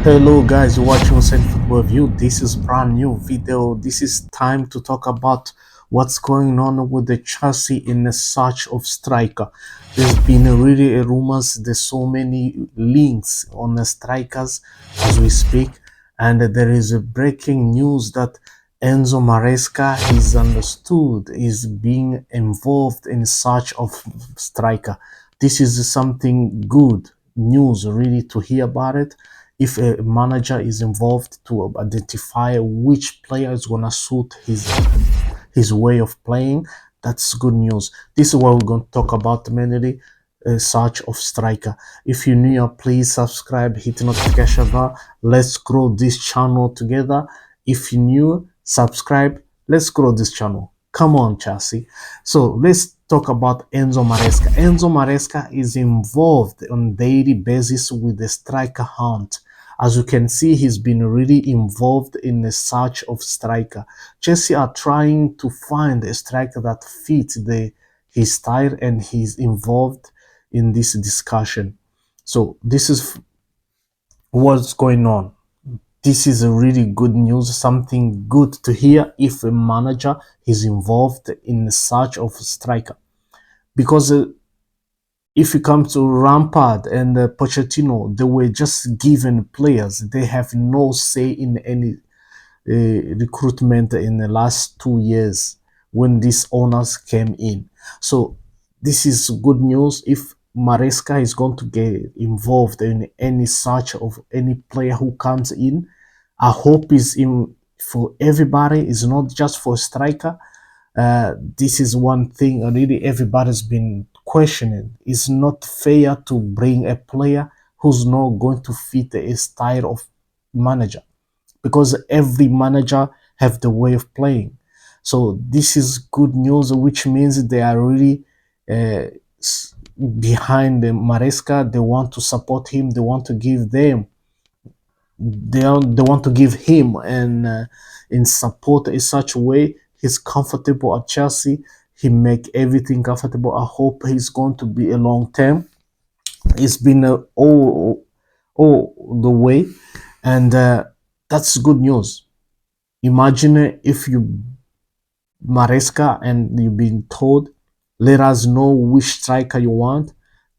Hello guys, you're watching Hussein Football View. This is brand new video. This is time to talk about what's going on with the Chelsea in the search of striker. There's been really rumors, there's so many links on the strikers as we speak, and there is a breaking news that Enzo Maresca is understood is being involved in search of striker. This is something good news really to hear about it. If a manager is involved to identify which player is gonna suit his way of playing, that's good news. This is what we're going to talk about mainly. Search of striker. If you're new, please subscribe, hit the notification bell. Let's grow this channel together. If you're new, subscribe. Let's grow this channel. Come on, Chelsea. So let's talk about Enzo Maresca. Enzo Maresca is involved on daily basis with the striker hunt. As you can see, he's been really involved in the search of striker. Chelsea are trying to find a striker that fits his style, and he's involved in this discussion. So this is what's going on. This is a really good news, something good to hear if a manager is involved in the search of a striker. Because if you come to Rampard and Pochettino, they were just given players. They have no say in any recruitment in the last 2 years when these owners came in. So this is good news. If Maresca is going to get involved in any search of any player who comes in, I hope is in for everybody. It's not just for striker. This is one thing really everybody's been questioning. It's not fair to bring a player who's not going to fit a style of manager, because every manager have the way of playing. So this is good news, which means they are really uh, behind the Maresca. They want to support him. They want to give them. They want to give him and in support in such a way he's comfortable at Chelsea. He make everything comfortable. I hope he's going to be a long term. It's been all the way, and that's good news. Imagine if you Maresca and you've been told, let us know which striker you want.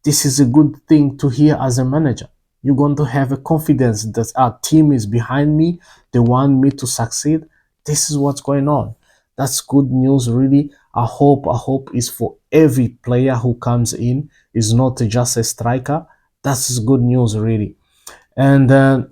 This is a good thing to hear as a manager. You're going to have a confidence that our team is behind me. They want me to succeed. This is what's going on. That's good news, really. I hope is for every player who comes in. Is not just a striker. That's good news, really. And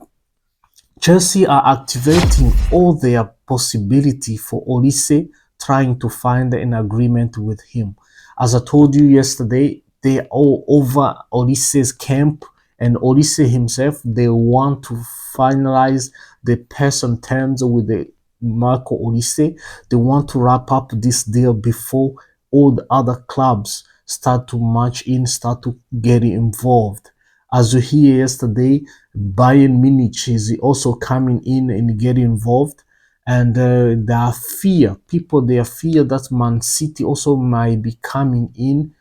Chelsea are activating all their possibility for Olise, trying to find an agreement with him. As I told you yesterday, they are all over Olise's camp, and Olise himself, they want to finalize the person terms with the Marco Olise. They want to wrap up this deal before all the other clubs start to march in, start to get involved. As you hear yesterday, Bayern Munich is also coming in and getting involved, and there are they are fear that Man City also might be coming in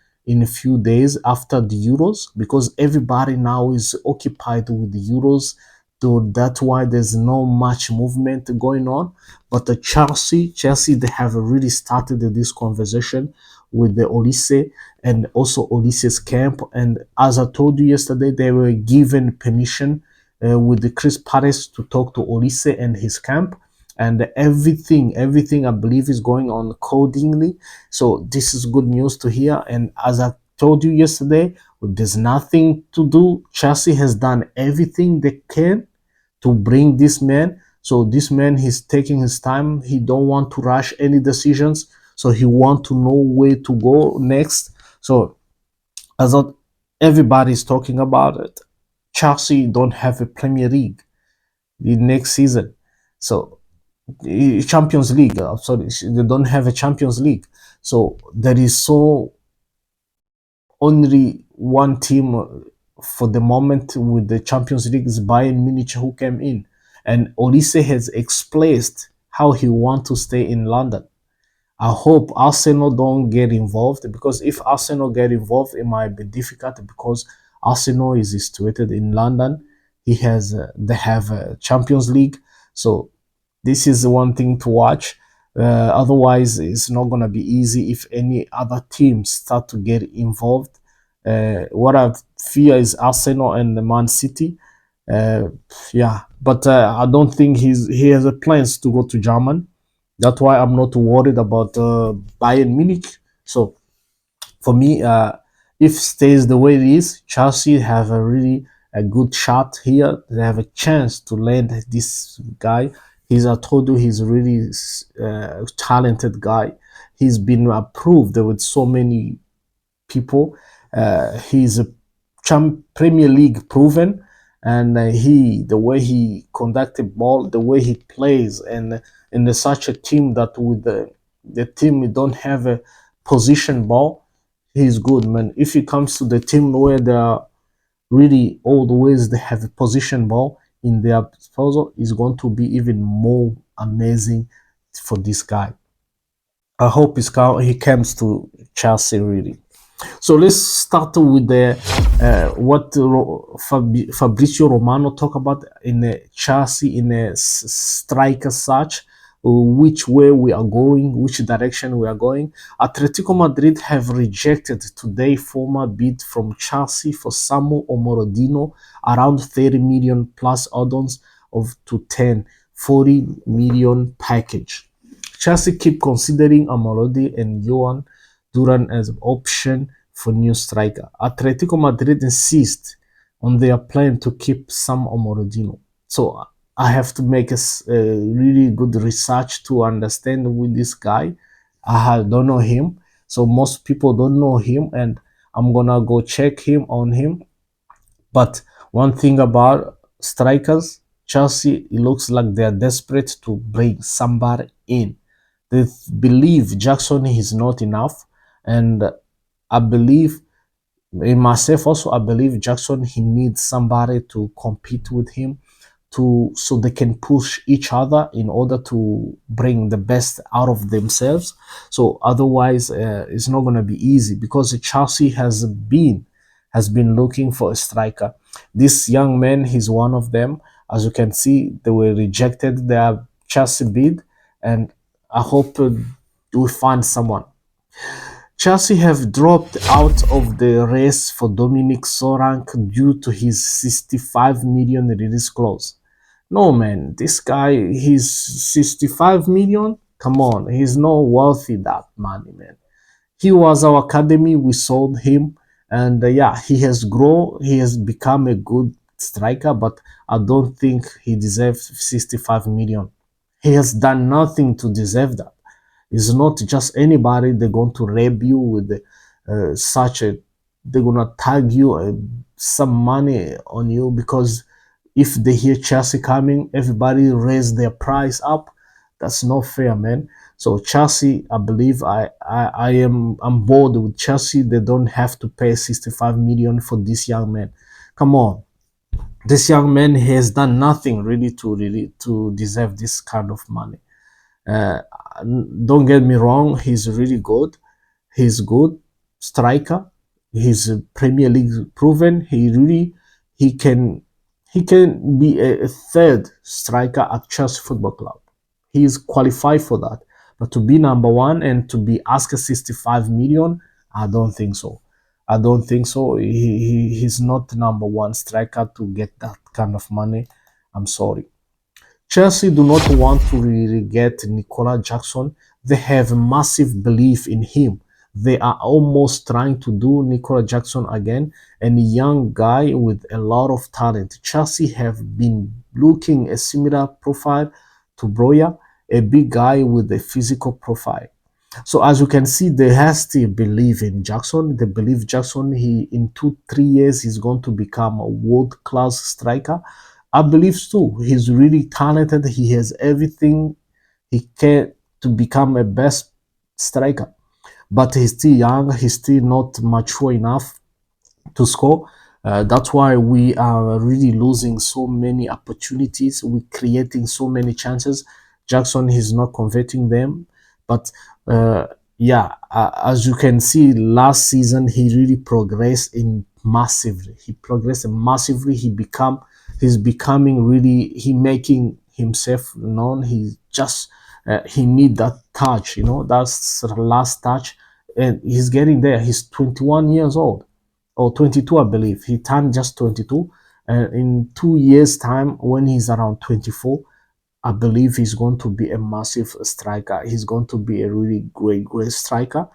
a few days after the Euros, because everybody now is occupied with the Euros. So that's why there's no much movement going on. But the Chelsea, they have really started this conversation with the Olise and also Olise's camp. And as I told you yesterday, they were given permission with the Chris Paris to talk to Olise and his camp. And everything I believe is going on accordingly. So this is good news to hear. And as I told you yesterday, there's nothing to do. Chelsea has done everything they can to bring this man. So this man, he's taking his time. He don't want to rush any decisions. So he want to know where to go next. So as everybody's talking about it, Chelsea don't have a Premier League the next season. So Champions League, sorry, they don't have a Champions League. So there is only one team for the moment with the Champions League is Bayern Munich, who came in, and Olise has expressed how he wants to stay in London. I hope Arsenal don't get involved, because if Arsenal get involved, it might be difficult, because Arsenal is situated in London. They have a Champions League, so this is the one thing to watch. Otherwise, it's not gonna be easy if any other teams start to get involved. What I fear is Arsenal and the Man City. Uh, yeah, but I don't think he has a plans to go to German. That's why I'm not worried about Bayern Munich. So for me, if stays the way it is, Chelsea have a really a good shot here. They have a chance to land this guy. I told you, he's a really talented guy. He's been approved with so many people. He's a Premier League proven, and the way he conducted ball, the way he plays, and in such a team that with the team we don't have a position ball, he's good, man. If he comes to the team where they are really always they have a position ball in their disposal, is going to be even more amazing for this guy. I hope he comes to Chelsea really. So let's start with the what Fabrizio Romano talk about in Chelsea in a striker search, which way we are going, which direction we are going. Atletico Madrid have rejected today former bid from Chelsea for Samu Omorodino around 30 million plus add-ons of to 40 million package. Chelsea keep considering Amalodi and Johan Duran as option for new striker. Atletico Madrid insist on their plan to keep Sam Omorodino. So I have to make a really good research to understand with this guy. Don't know him, so most people don't know him, and I'm gonna go check him on him. But one thing about strikers, Chelsea, it looks like they are desperate to bring somebody in. They believe Jackson is not enough, and I believe in myself also. I believe Jackson he needs somebody to compete with him, to so they can push each other in order to bring the best out of themselves. So otherwise, it's not going to be easy because Chelsea has been looking for a striker. This young man, he's one of them. As you can see, they were rejected their Chelsea bid, and I hope we find someone. Chelsea have dropped out of the race for Dominic Sorank due to his 65 million release clause. No, man, this guy, he's 65 million. Come on, he's not worthy that money, man. He was our academy. We sold him, and yeah, he has grown. He has become a good striker, but I don't think he deserves 65 million. He has done nothing to deserve that. It's not just anybody they're going to rape you with such a. They're gonna tag you some money on you because if they hear Chelsea coming, everybody raise their price up. That's not fair, man. So Chelsea, I believe I'm bored with Chelsea. They don't have to pay 65 million for this young man. Come on, this young man has done nothing really to deserve this kind of money. Uh, don't get me wrong, he's really good. He's good striker. He's a Premier League proven. He can he can be a third striker at Chelsea Football Club. He is qualified for that. But to be number one and to be asked 65 million, I don't think so. I don't think so. He's not number one striker to get that kind of money. I'm sorry. Chelsea do not want to really get Nicola Jackson. They have a massive belief in him. They are almost trying to do Nicola Jackson again, and a young guy with a lot of talent. Chelsea have been looking a similar profile to Broya, a big guy with a physical profile. So as you can see, they has to believe in Jackson. They believe Jackson. He in 2 3 years he's going to become a world class striker. I believe too. He's really talented. He has everything he can to become a best striker. But he's still young. He's still not mature enough to score. That's why we are really losing so many opportunities. We're creating so many chances. Jackson is not converting them. But uh, yeah, as you can see, last season he really progressed in massively. He progressed massively. He become He's becoming really. He making himself known. He just he need that touch. That's the last touch, and he's getting there. He's 21 years old, or 22, I believe. He turned just 22, and in 2 years' time, when he's around 24, I believe he's going to be a massive striker. He's going to be a really great, great striker.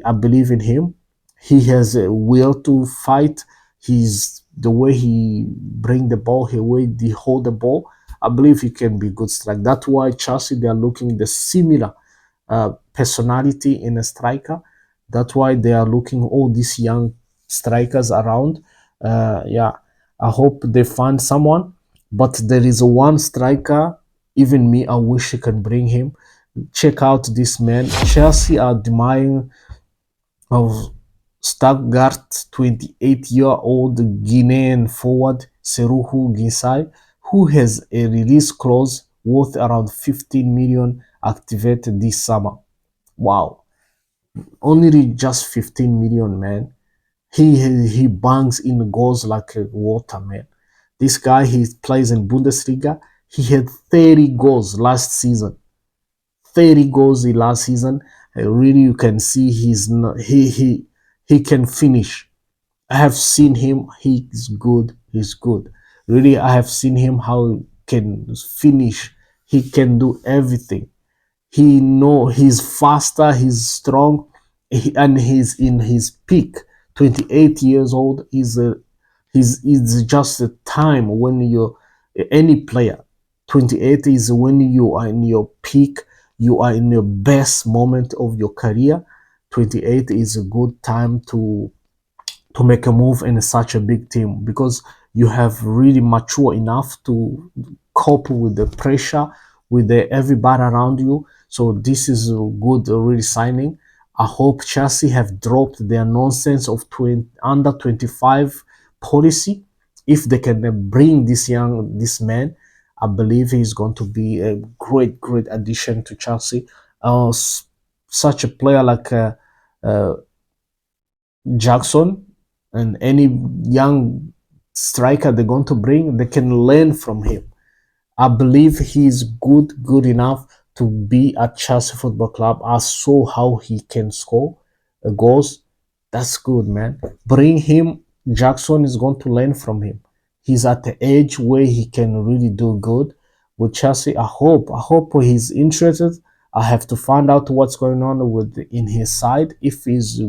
I believe in him. He has a will to fight. He's the way he bring the ball, the way he hold the ball. I believe he can be good striker. That's why Chelsea they are looking the similar personality in a striker. That's why they are looking all these young strikers around. Yeah, I hope they find someone. But there is one striker, even me, I wish I can bring him. Check out this man. Chelsea are demanding of Stuttgart 28-year-old Guinean forward Serhou Guirassy, who has a release clause worth around 15 million activated this summer. Wow, only just 15 million, man. He bangs in goals like a water, man. This guy he plays in Bundesliga. He had 30 goals last season. 30 goals in last season. Really, you can see he's not, he can finish. I have seen him. He's good. He's good. Really, I have seen him how he can finish. He can do everything. He's faster, he's strong, and he's in his peak. 28 years old is a he's it's just a time when you any player. 28 is when you are in your peak, you are in your best moment of your career. 28 is a good time to make a move in such a big team because you have really mature enough to cope with the pressure with everybody around you. So this is a good really signing. I hope Chelsea have dropped their nonsense of under 25 policy. If they can bring this man, I believe he's going to be a great great addition to Chelsea. Such a player like uh, Jackson and any young striker they're going to bring, they can learn from him. I believe he's good enough to be at Chelsea Football Club. I saw how he can score goals. That's good, man. Bring him. Jackson is going to learn from him. He's at the age where he can really do good with Chelsea. I hope he's interested. I have to find out what's going on with in his side. If he's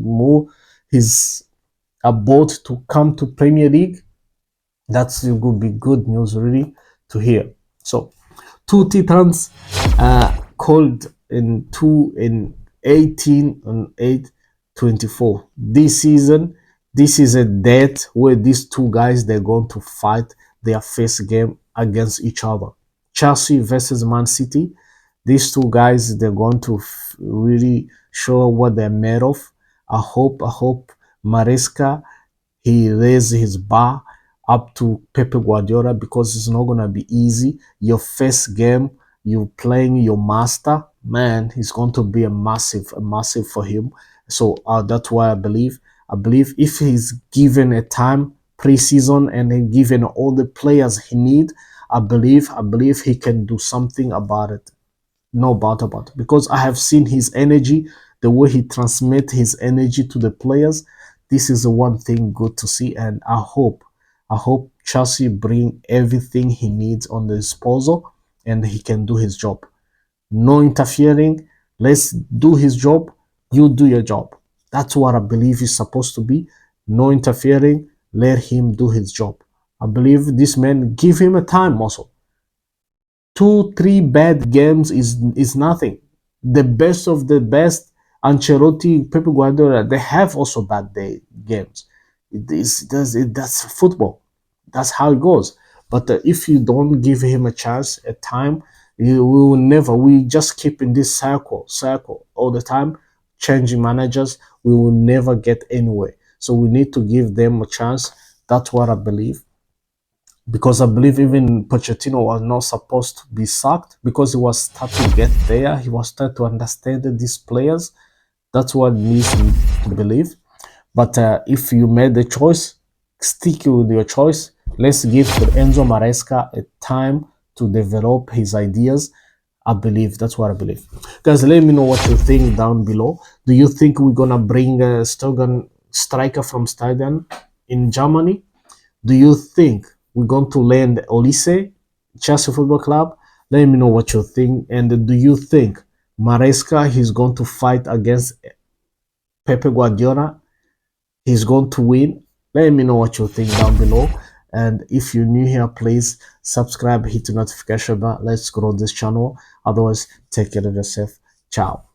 about to come to Premier League, that's would be good news really to hear. So two Titans called in 18 and 8 24 this season. This is a date where these two guys they're going to fight their first game against each other. Chelsea versus Man City. These two guys they're going to really show what they're made of. I hope Maresca he raised his bar up to Pepe Guardiola because it's not gonna be easy. Your first game, you playing your master, man, it's going to be a massive for him. So that's why I believe if he's given a time preseason and then given all the players he need, I believe he can do something about it. No doubt about it. Because I have seen his energy, the way he transmits his energy to the players. This is the one thing good to see, and I hope Chelsea bring everything he needs on the disposal, and he can do his job. No interfering. Let's do his job. You do your job. That's what I believe is supposed to be. No interfering. Let him do his job. I believe this man give him a time also. 2, 3 bad games is nothing. The best of the best, Ancelotti, Pepe Guardiola, they have also games. That's football. That's how it goes. But if you don't give him a chance, a time, we will never. We just keep in this circle all the time, changing managers. We will never get anywhere. So we need to give them a chance. That's what I believe because I believe even Pochettino was not supposed to be sacked because he was starting to get there. He was starting to understand these players. That's what needs me to believe. But if you made the choice, stick with your choice. Let's give Enzo Maresca a time to develop his ideas. I believe that's what I believe. Guys, let me know what you think down below. Do you think we're gonna bring a Stogan striker from Stadion in Germany? Do you think we're going to land Olise, Chelsea Football Club? Let me know what you think. And do you think Maresca is going to fight against Pepe Guardiola? He's going to win? Let me know what you think down below. And if you're new here, please subscribe, hit the notification bell. Let's grow this channel. Otherwise, take care of yourself. Ciao.